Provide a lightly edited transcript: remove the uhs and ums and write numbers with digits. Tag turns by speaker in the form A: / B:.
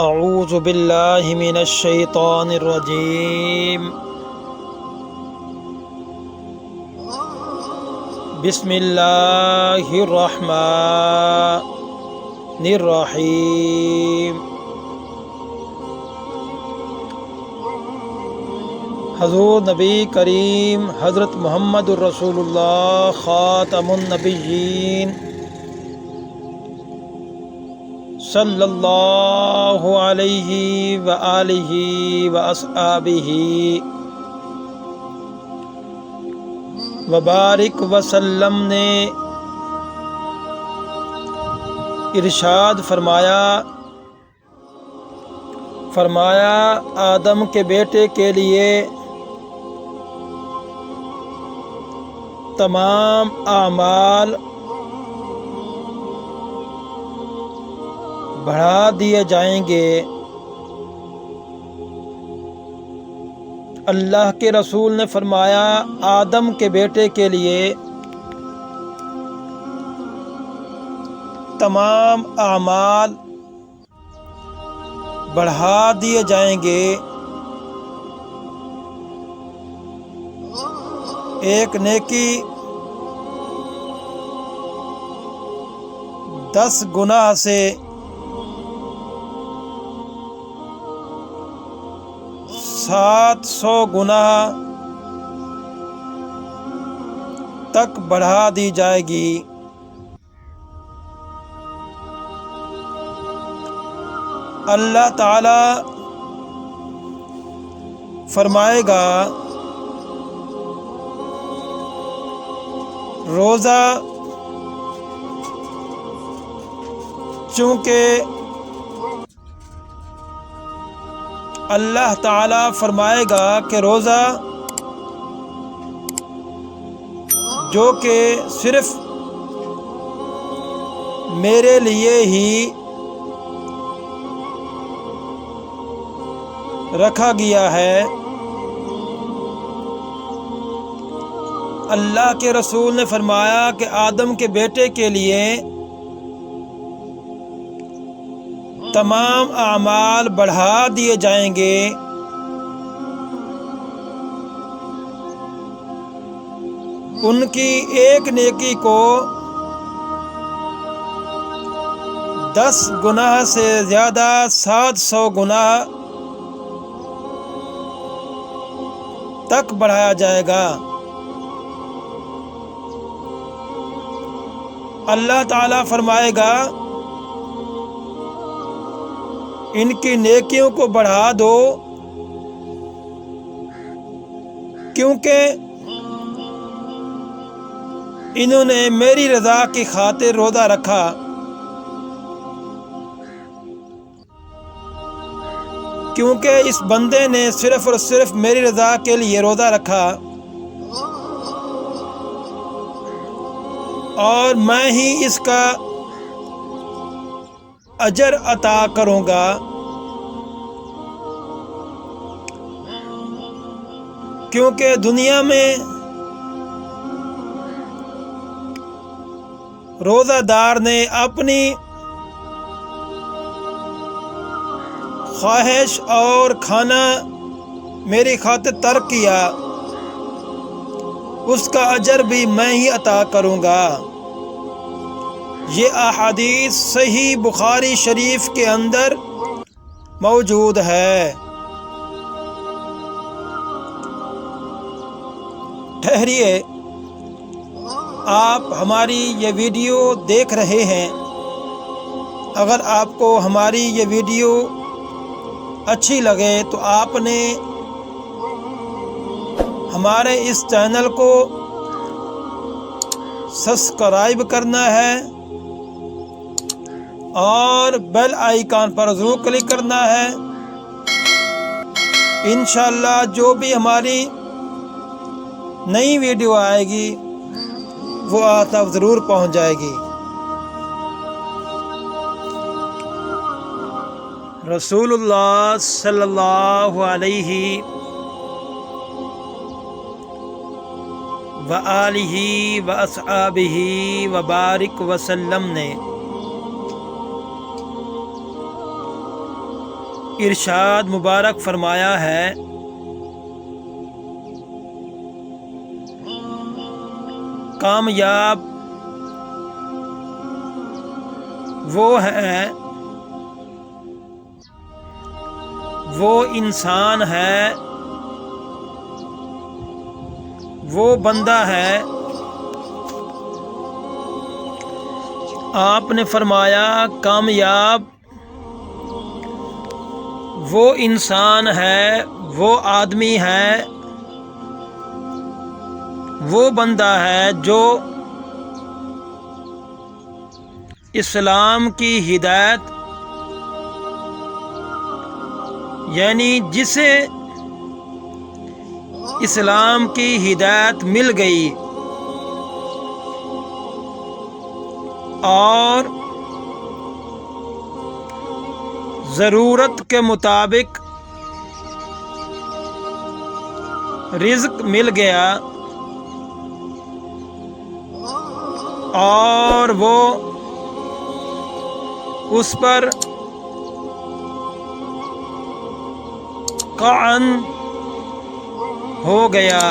A: اعوذ باللہ من الشیطان الرجیم بسم اللہ الرحمن الرحیم۔ حضور نبی کریم حضرت محمد الرسول اللہ خاتم النبیین صلی اللہ علیہ وآلہ واصحابہ وبارک وسلم نے ارشاد فرمایا آدم کے بیٹے کے لیے تمام اعمال بڑھا دیے جائیں گے۔ اللہ کے رسول نے فرمایا آدم کے بیٹے کے لیے تمام اعمال بڑھا دیے جائیں گے۔ ایک نیکی 10 گناہ سے 700 گناہ تک بڑھا دی جائے گی۔ اللہ تعالی فرمائے گا روزہ چونکہ اللہ تعالی فرمائے گا کہ روزہ جو کہ صرف میرے لیے ہی رکھا گیا ہے۔ اللہ کے رسول نے فرمایا کہ آدم کے بیٹے کے لیے تمام اعمال بڑھا دیے جائیں گے۔ ان کی ایک نیکی کو 10 گناہ سے زیادہ 700 گناہ تک بڑھایا جائے گا۔ اللہ تعالیٰ فرمائے گا ان کی نیکیوں کو بڑھا دو کیونکہ انہوں نے میری رضا کی خاطر روزہ رکھا۔ کیونکہ اس بندے نے صرف اور صرف میری رضا کے لیے روزہ رکھا اور میں ہی اس کا اجر عطا کروں گا۔ کیونکہ دنیا میں روزہ دار نے اپنی خواہش اور کھانا میری خاطر ترک کیا، اس کا اجر بھی میں ہی عطا کروں گا۔ یہ احادیث صحیح بخاری شریف کے اندر موجود ہے۔ ٹھہریے، آپ ہماری یہ ویڈیو دیکھ رہے ہیں، اگر آپ کو ہماری یہ ویڈیو اچھی لگے تو آپ نے ہمارے اس چینل کو سبسکرائب کرنا ہے اور بیل آئیکن پر ضرور کلک کرنا ہے۔ انشاءاللہ جو بھی ہماری نئی ویڈیو آئے گی وہ آپ تک ضرور پہنچ جائے گی۔ رسول اللہ صلی اللہ علیہ وآلہ واصحابہ وبارک وسلم نے ارشاد مبارک فرمایا ہے، کامیاب وہ ہے، وہ انسان ہے، وہ بندہ ہے۔ آپ نے فرمایا کامیاب وہ انسان ہے، وہ آدمی ہے، وہ بندہ ہے جو اسلام کی ہدایت، یعنی جسے اسلام کی ہدایت مل گئی اور ضرورت کے مطابق رزق مل گیا اور وہ اس پر قائم ہو گیا۔